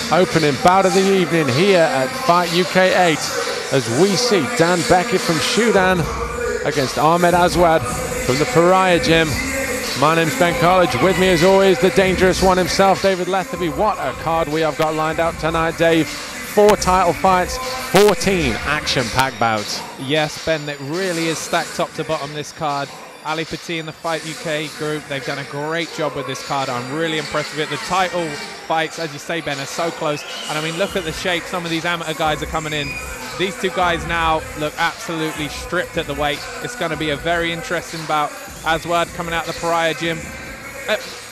Opening bout of the evening here at Fight UK 8 as we see Dan Beckett from Sudan against Ahmad Aswad from the Pariah Gym. My name's Ben College. With me as always, the dangerous one himself, David Letherby. What a card we have got lined out tonight, Dave. 4 title fights, 14 action-packed bouts. Yes, Ben, it really is stacked top to bottom, this card. Ali Petit and the Fight UK group, they've done a great job with this card. I'm really impressed with it. The title fights, as you say, Ben, are so close. And I mean, look at the shape. Some of these amateur guys are coming in. These two guys now look absolutely stripped at the weight. It's going to be a very interesting bout. Aswad coming out the Pariah Gym.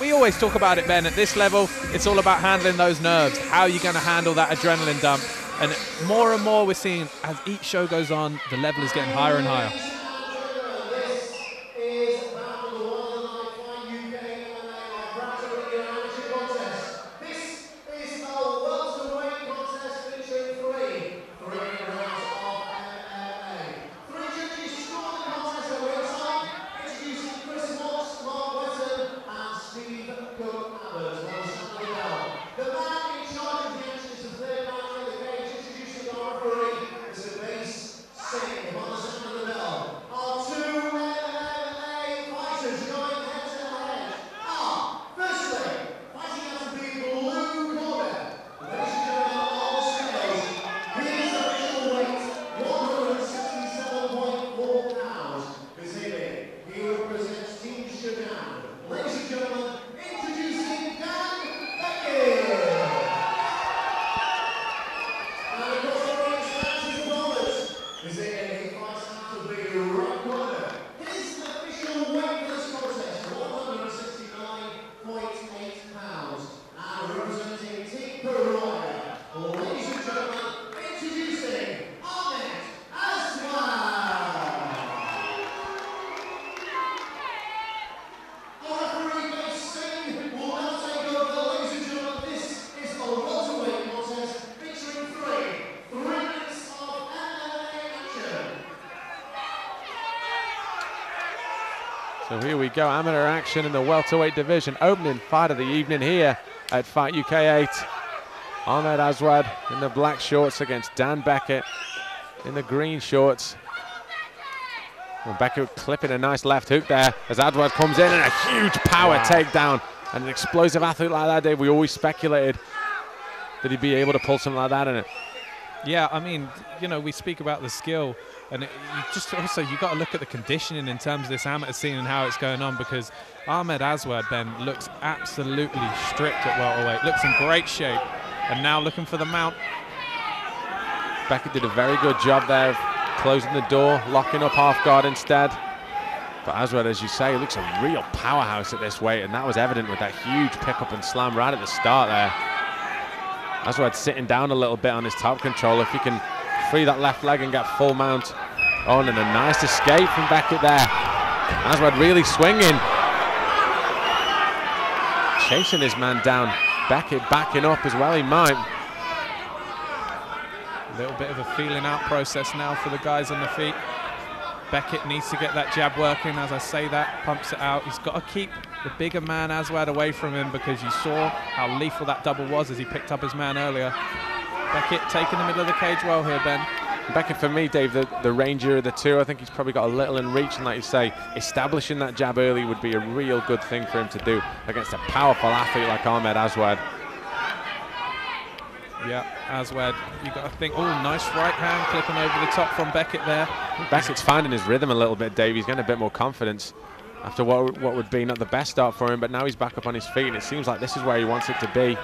We always talk about it, Ben. At this level, it's all about handling those nerves. How are you going to handle that adrenaline dump? And more and more we're seeing, as each show goes on, the level is getting higher and higher. So here we go, amateur action in the welterweight division. Opening fight of the evening here at Fight UK 8. Ahmad Aswad in the black shorts against Dan Beckett in the green shorts. Well, Beckett clipping a nice left hook there as Aswad comes in and a huge power takedown. And an explosive athlete like that, Dave, we always speculated that he'd be able to pull something like that in it. Yeah, I mean, you know, we speak about the skill, and you got to look at the conditioning in terms of this amateur scene and how it's going on, because Ahmad Aswad, Ben, looks absolutely stripped at welterweight, looks in great shape, and now looking for the mount. Beckett did a very good job there of closing the door, locking up half guard instead. But Aswad, as you say, looks a real powerhouse at this weight, and that was evident with that huge pickup and slam right at the start there. Aswad sitting down a little bit on his top control. If he can free that left leg and get full mount. Oh, and a nice escape from Beckett there. Aswad really swinging. Chasing his man down. Beckett backing up as well, he might. A little bit of a feeling out process now for the guys on the feet. Beckett needs to get that jab working. As I say that, pumps it out. He's got to keep the bigger man Aswad away from him, because you saw how lethal that double was as he picked up his man earlier. Beckett taking the middle of the cage well here, Ben. Beckett, for me, Dave, the rangier of the two. I think he's probably got a little in reach, and like you say, establishing that jab early would be a real good thing for him to do against a powerful athlete like Ahmad Aswad. Yeah, Aswad, you got to think, oh, nice right hand clipping over the top from Beckett there. Beckett's finding his rhythm a little bit, Dave. He's getting a bit more confidence after what would be not the best start for him, but now he's back up on his feet, and it seems like this is where he wants it to be.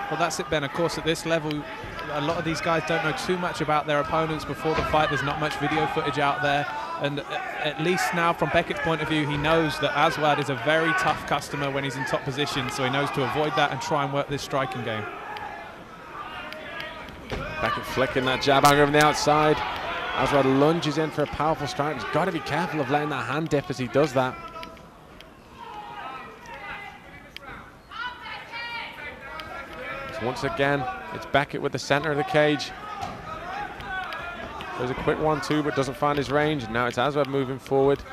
Well, that's it, Ben. Of course, at this level, a lot of these guys don't know too much about their opponents before the fight. There's not much video footage out there. And at least now, from Beckett's point of view, he knows that Aswad is a very tough customer when he's in top position, so he knows to avoid that and try and work this striking game. Beckett flicking that jab hanger on the outside. Aswad lunges in for a powerful strike. He's got to be careful of letting that hand dip as he does that. So once again, it's Beckett with the center of the cage. There's a quick 1-2, but doesn't find his range. Now it's Aswad moving forward.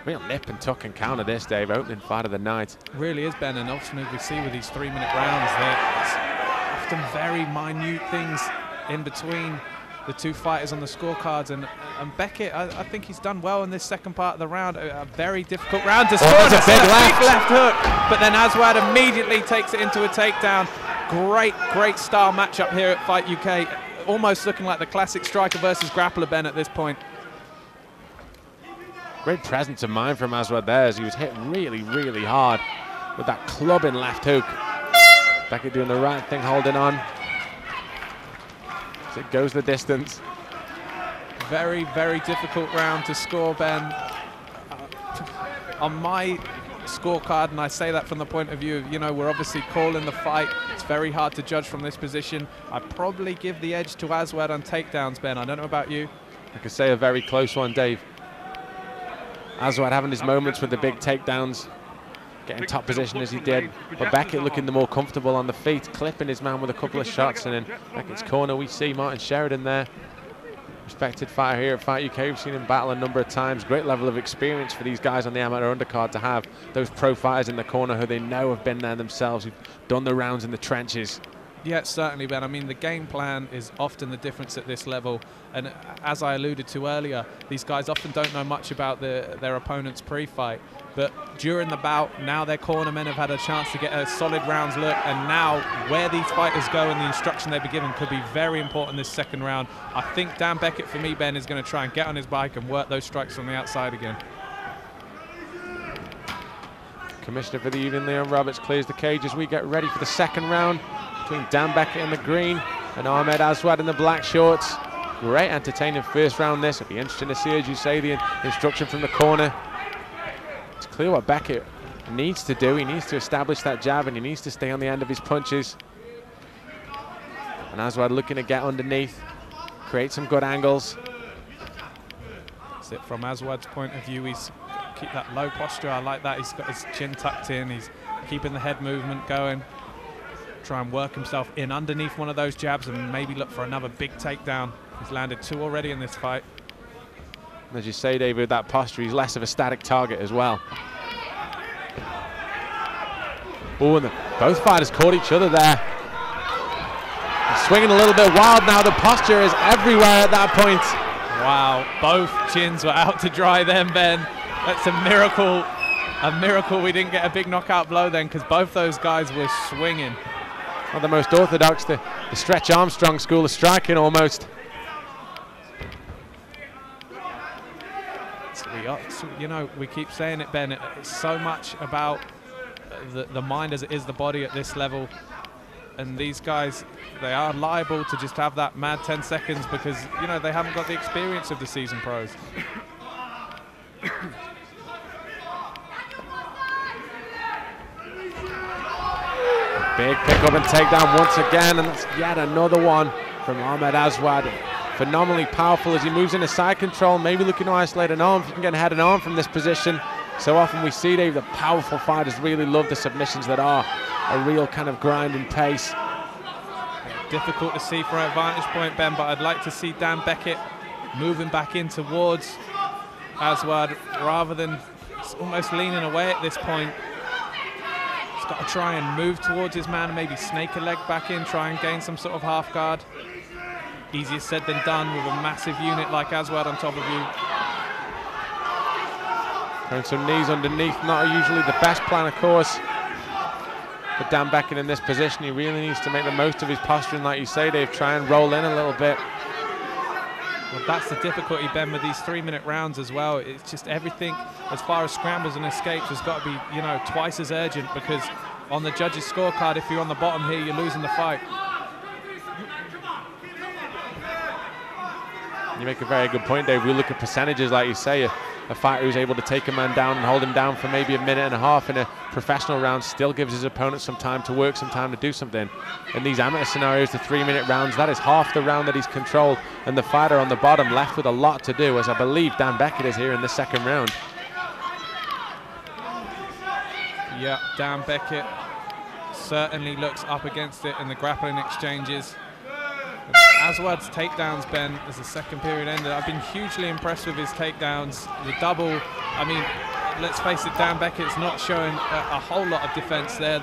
Real nip and tuck encounter this, Dave. Opening fight of the night. Really is, Ben, and often we see with these 3-minute rounds that often very minute things in between the two fighters on the scorecards, and Beckett, I think he's done well in this second part of the round. A very difficult round to score. That's a big left hook, but then Aswad immediately takes it into a takedown. Great style matchup here at Fight UK. Almost looking like the classic striker versus grappler, Ben, at this point. Great presence of mind from Aswad there, as he was hit really hard with that clubbing left hook. Beckett doing the right thing, holding on. As it goes the distance. Very difficult round to score, Ben. On my scorecard, and I say that from the point of view of, you know, we're obviously calling the fight. It's very hard to judge from this position. I'd probably give the edge to Aswad on takedowns, Ben. I don't know about you. I could say a very close one, Dave. Aswad having his moments with the big takedowns, getting top position as he did, but Beckett looking the more comfortable on the feet, clipping his man with a couple of shots, and in Beckett's corner we see Martin Sheridan there. Respected fighter here at Fight UK. We've seen him battle a number of times. Great level of experience for these guys on the amateur undercard to have those pro fighters in the corner who they know have been there themselves, who've done the rounds in the trenches. Yeah, certainly, Ben. I mean, the game plan is often the difference at this level. And as I alluded to earlier, these guys often don't know much about their opponent's pre-fight. But during the bout, now their cornermen have had a chance to get a solid rounds look. And now where these fighters go and the instruction they'll be given could be very important this second round. I think Dan Beckett, for me, Ben, is going to try and get on his bike and work those strikes from the outside again. Commissioner for the evening, Leon Roberts, clears the cage as we get ready for the second round between Dan Beckett in the green and Ahmad Aswad in the black shorts. Great entertaining first round this. It'll be interesting to see, as you say, the instruction from the corner. It's clear what Beckett needs to do. He needs to establish that jab and he needs to stay on the end of his punches. And Aswad looking to get underneath, create some good angles. That's it from Aswad's point of view. He's keep that low posture. I like that. He's got his chin tucked in. He's keeping the head movement going. Try and work himself in underneath one of those jabs and maybe look for another big takedown. He's landed 2 already in this fight. As you say, David, with that posture, he's less of a static target as well. Oh, and both fighters caught each other there. He's swinging a little bit wild now. The posture is everywhere at that point. Wow, both chins were out to dry then, Ben. That's a miracle. A miracle we didn't get a big knockout blow then, because both those guys were swinging. Not the most orthodox, the Stretch Armstrong school of striking almost. You know, we keep saying it, Ben, it's so much about the mind as it is the body at this level. And these guys, they are liable to just have that mad 10 seconds because, you know, they haven't got the experience of the seasoned pros. Big pick up and takedown once again, and that's yet another one from Ahmad Aswad. Phenomenally powerful as he moves into side control, maybe looking to isolate an arm if you can get a head and arm from this position. So often we see, Dave, the powerful fighters really love the submissions that are a real kind of grinding pace. Difficult to see from a vantage point, Ben, but I'd like to see Dan Beckett moving back in towards Aswad rather than almost leaning away at this point. He's got to try and move towards his man, maybe snake a leg back in, try and gain some sort of half guard. Easier said than done with a massive unit like Aswad on top of you. Throwing some knees underneath, not usually the best plan, of course. But Dan Beckett in this position, he really needs to make the most of his posturing, like you say, Dave, try and roll in a little bit. Well, that's the difficulty, Ben, with these 3-minute rounds as well. It's just everything as far as scrambles and escapes has got to be, you know, twice as urgent, because on the judges' scorecard, if you're on the bottom here, you're losing the fight. You make a very good point, Dave. We look at percentages, like you say, a fighter who's able to take a man down and hold him down for maybe a minute and a half in a professional round still gives his opponent some time to work, some time to do something. In these amateur scenarios, the 3-minute rounds, that is half the round that he's controlled, and the fighter on the bottom left with a lot to do, as I believe Dan Beckett is here in the second round. Yeah, Dan Beckett certainly looks up against it in the grappling exchanges. Aswad's takedowns, Ben, as the second period ended, I've been hugely impressed with his takedowns. The double, I mean, let's face it, Dan Beckett's not showing a whole lot of defense there.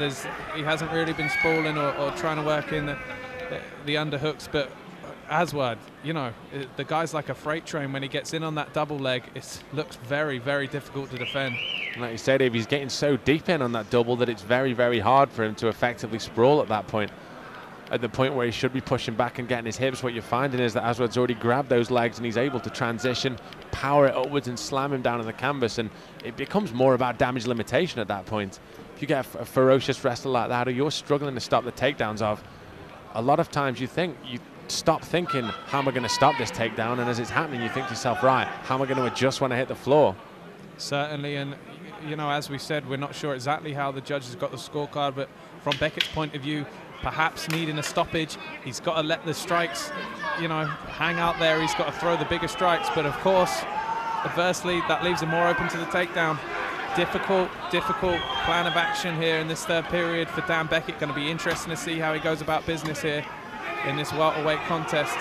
He hasn't really been sprawling or trying to work in the underhooks, but Aswad, you know, the guy's like a freight train. When he gets in on that double leg, it looks very, very difficult to defend. Like you said, Dave, he's getting so deep in on that double that it's very, very hard for him to effectively sprawl at that point. At the point where he should be pushing back and getting his hips, what you're finding is that Aswad's already grabbed those legs and he's able to transition, power it upwards and slam him down on the canvas, and it becomes more about damage limitation at that point. If you get a ferocious wrestler like that, or you're struggling to stop the takedowns of, a lot of times you stop thinking, how am I going to stop this takedown? And as it's happening, you think to yourself, right, how am I going to adjust when I hit the floor? Certainly, and you know, as we said, we're not sure exactly how the judges got the scorecard, but from Beckett's point of view, perhaps needing a stoppage, he's got to let the strikes, you know, hang out there. He's got to throw the bigger strikes, but of course, adversely, that leaves him more open to the takedown. Difficult plan of action here in this third period for Dan Beckett. Going to be interesting to see how he goes about business here in this welterweight contest.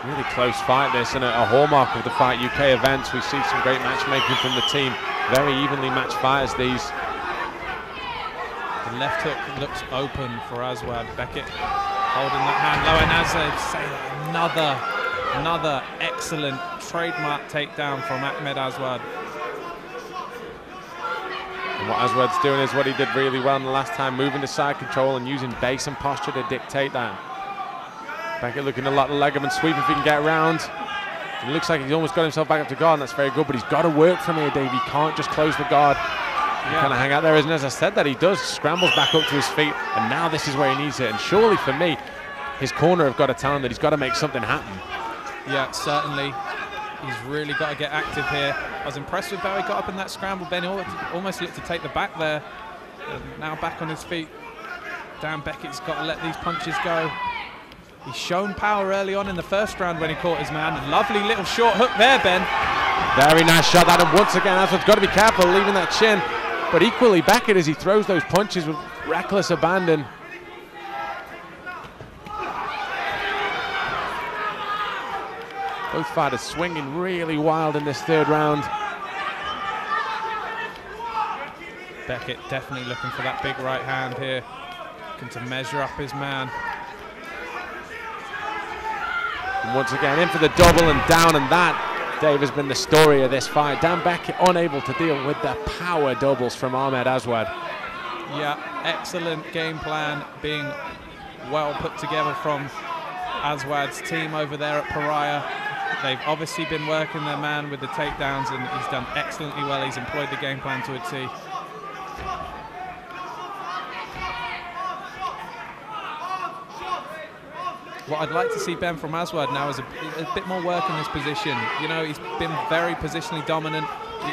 Really close fight this, and a hallmark of the Fight UK events. We see some great matchmaking from the team. Very evenly matched fighters, these. The left hook looks open for Aswad. Beckett holding that hand low, and as I say, another excellent trademark takedown from Ahmad Aswad. And what Aswad's doing is what he did really well in the last time, moving to side control and using base and posture to dictate that. Beckett looking to lock the leg up and sweep if he can get around. It looks like he's almost got himself back up to guard, and that's very good, but he's got to work from here, Dave. He can't just close the guard. He kind of hang out there, isn't it? As I said that, he does, scrambles back up to his feet, and now this is where he needs it. And surely, for me, his corner have got to tell him that he's got to make something happen. Yeah, certainly. He's really got to get active here. I was impressed with how he got up in that scramble. Ben almost looked to take the back there. And now back on his feet. Dan Beckett's got to let these punches go. He's shown power early on in the first round when he caught his man. Lovely little short hook there, Ben. Very nice shot. That, and once again, Aswad's got to be careful leaving that chin. But equally, Beckett, as he throws those punches with reckless abandon. Both fighters swinging really wild in this third round. Beckett definitely looking for that big right hand here. Looking to measure up his man. And once again, in for the double and down, and that, Dave, has been the story of this fight. Dan Beckett unable to deal with the power doubles from Ahmad Aswad. Yeah, excellent game plan being well put together from Aswad's team over there at Pariah. They've obviously been working their man with the takedowns, and he's done excellently well. He's employed the game plan to a T. What I'd like to see, Ben, from Aswad now is a bit more work in this position. You know, he's been very positionally dominant.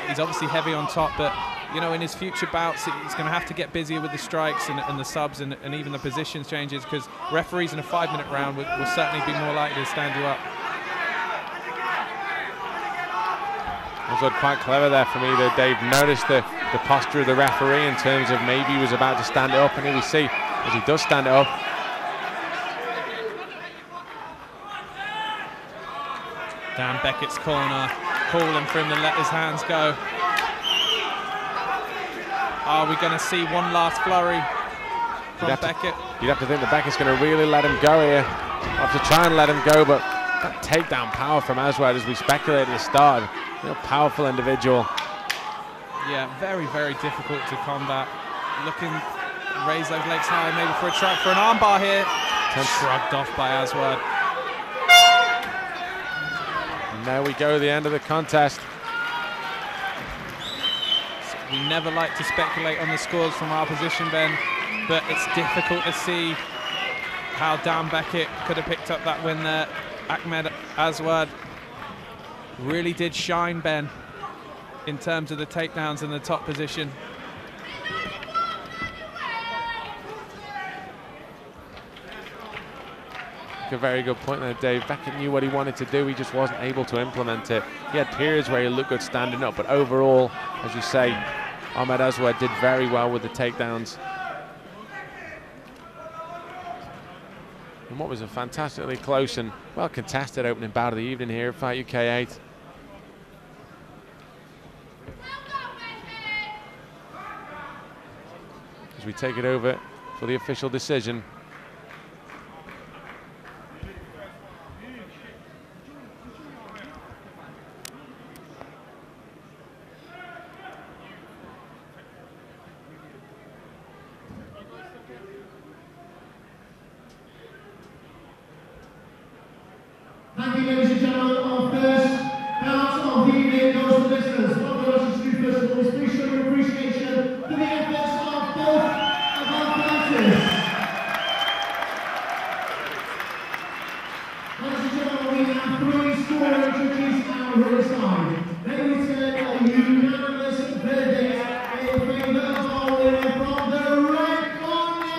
He's obviously heavy on top, but, you know, in his future bouts, he's going to have to get busier with the strikes and the subs and even the positions changes, because referees in a 5-minute round will certainly be more likely to stand you up. Aswad quite clever there for me, that Dave noticed the posture of the referee in terms of maybe he was about to stand it up, and here we see as he does stand it up. Down Beckett's corner, calling for him to let his hands go. Are we going to see one last flurry from Beckett? You'd have to think that Beckett's going to really let him go here. Have to try and let him go, but that takedown power from Aswad, as we speculated at the start, real powerful individual. Yeah, very, very difficult to combat. Looking to raise those legs high, maybe for an armbar here. Shrugged off by Aswad. And there we go, the end of the contest. So we never like to speculate on the scores from our position, Ben, but it's difficult to see how Dan Beckett could have picked up that win there. Ahmad Aswad really did shine, Ben, in terms of the takedowns in the top position. A very good point there, Dave. Beckett knew what he wanted to do, he just wasn't able to implement it. He had periods where he looked good standing up, but overall, as you say, Ahmad Aswad did very well with the takedowns. And what was a fantastically close and well contested opening bout of the evening here at Fight UK 8. as we take it over for the official decision. Thank you, ladies and gentlemen. Our first bout of the evening goes to listeners. What the Russian Street Festival is please show your appreciation for the efforts of both of our fighters. Ladies and gentlemen, we have 3 scoring judges at ringside. They return a unanimous verdict in favour of our winner from the red corner,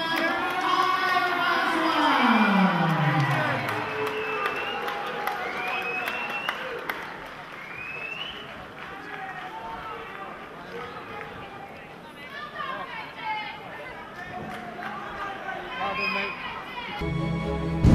Aswad. Pardon me.